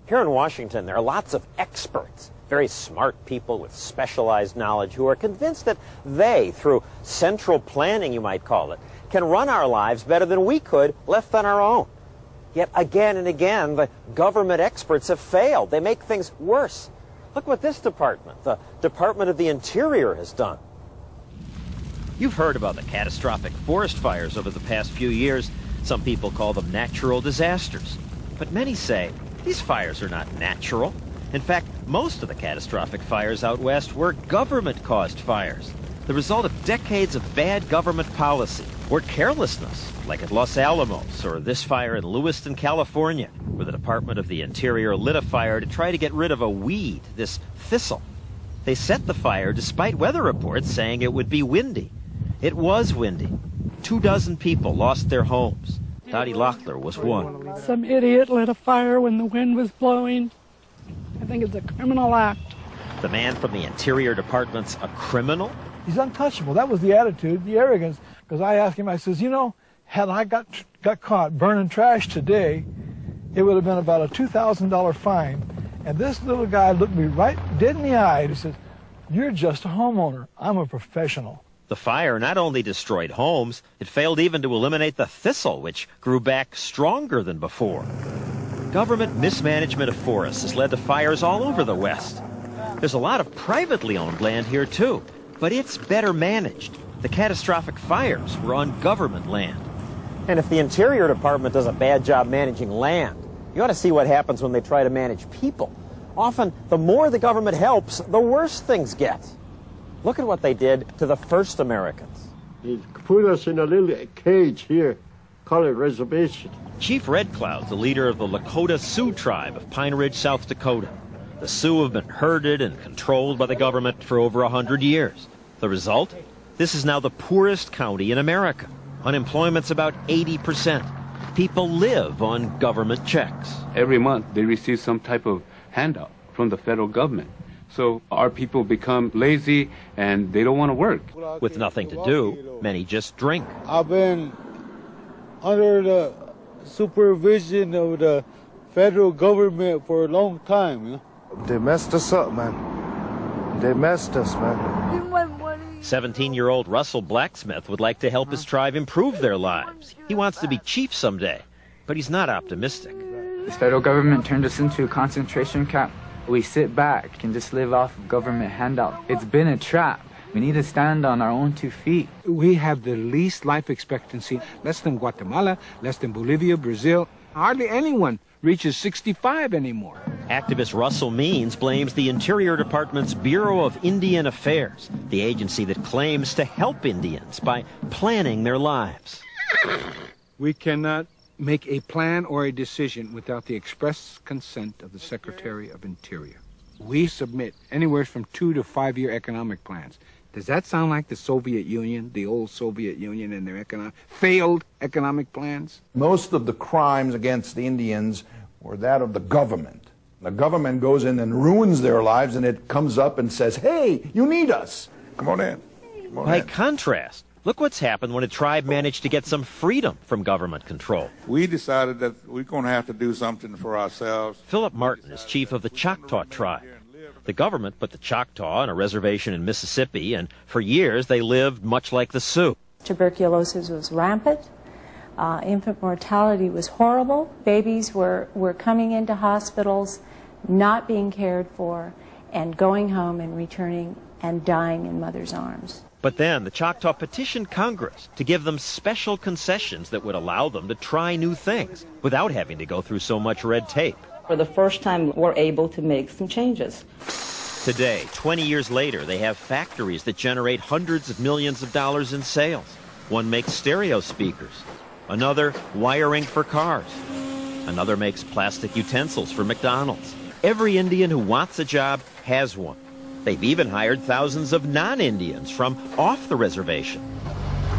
Here in Washington, there are lots of experts, very smart people with specialized knowledge who are convinced that they, through central planning, you might call it, can run our lives better than we could left on our own. Yet again and again, the government experts have failed. They make things worse. Look what this department, the Department of the Interior, has done. You've heard about the catastrophic forest fires over the past few years. Some people call them natural disasters. But many say these fires are not natural. In fact, most of the catastrophic fires out west were government-caused fires, the result of decades of bad government policy or carelessness, like at Los Alamos or this fire in Lewiston, California, where the Department of the Interior lit a fire to try to get rid of a weed, this thistle. They set the fire despite weather reports saying it would be windy. It was windy. 24 people lost their homes. Dottie Lochler was one. Some idiot lit a fire when the wind was blowing. I think it's a criminal act. The man from the Interior Department's a criminal? He's untouchable. That was the attitude, the arrogance. Because I asked him, I says, you know, had I got caught burning trash today, it would have been about a $2,000 fine. And this little guy looked me right dead in the eye and he says, you're just a homeowner. I'm a professional. The fire not only destroyed homes, it failed even to eliminate the thistle, which grew back stronger than before. Government mismanagement of forests has led to fires all over the West. There's a lot of privately owned land here, too, but it's better managed. The catastrophic fires were on government land. And if the Interior Department does a bad job managing land, you ought to see what happens when they try to manage people. Often, the more the government helps, the worse things get. Look at what they did to the first Americans. He put us in a little cage here, call it reservation. Chief Red Cloud's the leader of the Lakota Sioux tribe of Pine Ridge, South Dakota. The Sioux have been herded and controlled by the government for over 100 years. The result? This is now the poorest county in America. Unemployment's about 80%. People live on government checks. Every month they receive some type of handout from the federal government. So our people become lazy and they don't want to work. With nothing to do, many just drink. I've been under the supervision of the federal government for a long time. You know? They messed us up, man. They messed us, man. 17-year-old Russell Blacksmith would like to help his tribe improve their lives. He wants to be chief someday, but he's not optimistic. The federal government turned us into a concentration camp. We sit back and just live off of government handout. It's been a trap. We need to stand on our own 2 feet. We have the least life expectancy, less than Guatemala, less than Bolivia, Brazil. Hardly anyone reaches 65 anymore. Activist Russell Means blames the Interior Department's Bureau of Indian Affairs, the agency that claims to help Indians by planning their lives. We cannot make a plan or a decision without the express consent of the Secretary of Interior. We submit anywhere from 2 to 5 year economic plans. Does that sound like the Soviet Union, the old Soviet Union and their failed economic plans? Most of the crimes against the Indians were that of the government. The government goes in and ruins their lives, and it comes up and says, hey, you need us. Come on in. Come on By in. contrast, look what's happened when a tribe managed to get some freedom from government control. We decided that we're going to have to do something for ourselves. Philip Martin is chief of the Choctaw tribe. The government put the Choctaw on a reservation in Mississippi, and for years they lived much like the Sioux. Tuberculosis was rampant. Infant mortality was horrible. Babies were coming into hospitals, not being cared for, and going home and returning and dying in mother's arms. But then the Choctaw petitioned Congress to give them special concessions that would allow them to try new things without having to go through so much red tape. For the first time, we're able to make some changes. Today, 20 years later, they have factories that generate hundreds of millions of dollars in sales. One makes stereo speakers, another wiring for cars, another makes plastic utensils for McDonald's. Every Indian who wants a job has one. They've even hired thousands of non-Indians from off the reservation.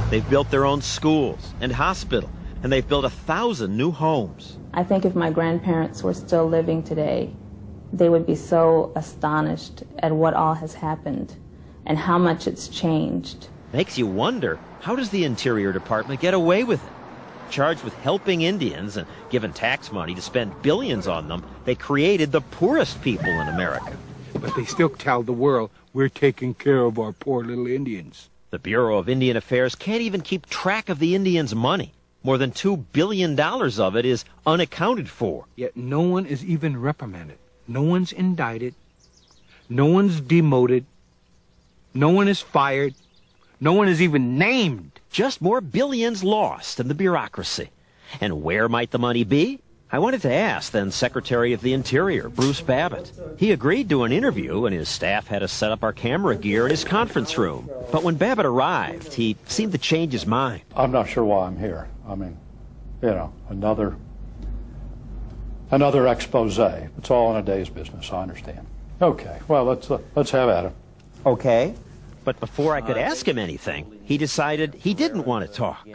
They've built their own schools and hospital, and they've built 1,000 new homes. I think if my grandparents were still living today, they would be so astonished at what all has happened and how much it's changed. Makes you wonder, how does the Interior Department get away with it? Charged with helping Indians and given tax money to spend billions on them, they created the poorest people in America. But they still tell the world we're taking care of our poor little Indians. The Bureau of Indian Affairs can't even keep track of the Indians' money. More than $2 billion of it is unaccounted for. Yet no one is even reprimanded. No one's indicted. No one's demoted. No one is fired. No one is even named. Just more billions lost in the bureaucracy. And where might the money be? I wanted to ask then Secretary of the Interior, Bruce Babbitt. He agreed to an interview, and his staff had us set up our camera gear in his conference room. But when Babbitt arrived, he seemed to change his mind. I'm not sure why I'm here. I mean, you know, another expose. It's all in a day's business, I understand. Okay, well, let's have at it. Okay. But before I could ask him anything, he decided he didn't want to talk.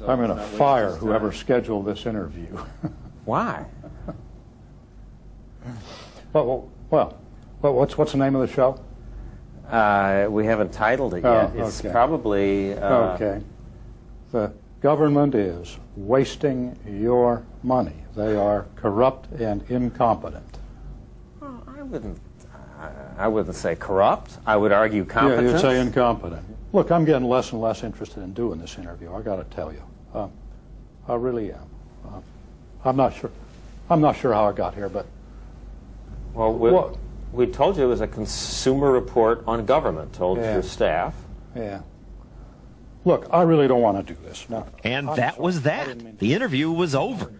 I'm going to fire whoever scheduled this interview. Why? Well, what's the name of the show? We haven't titled it yet. It's probably... Okay. The government is wasting your money. They are corrupt and incompetent. Well, I wouldn't say corrupt. I would argue competent. Yeah, you'd say incompetent. Look, I'm getting less and less interested in doing this interview. I got to tell you, I really am. I'm not sure how I got here, but well, we told you it was a consumer report on government. Told your staff. Yeah. Look, I really don't want to do this. No. And that was that. The interview was over.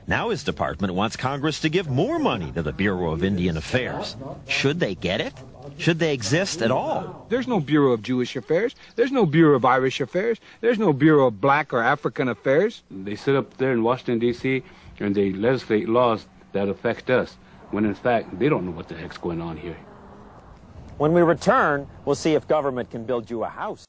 Now his department wants Congress to give more money to the Bureau of Indian Affairs. Should they get it? Should they exist at all? There's no Bureau of Jewish Affairs. There's no Bureau of Irish Affairs. There's no Bureau of Black or African Affairs. They sit up there in Washington, D.C., and they legislate laws that affect us, when in fact they don't know what the heck's going on here. When we return, we'll see if government can build you a house.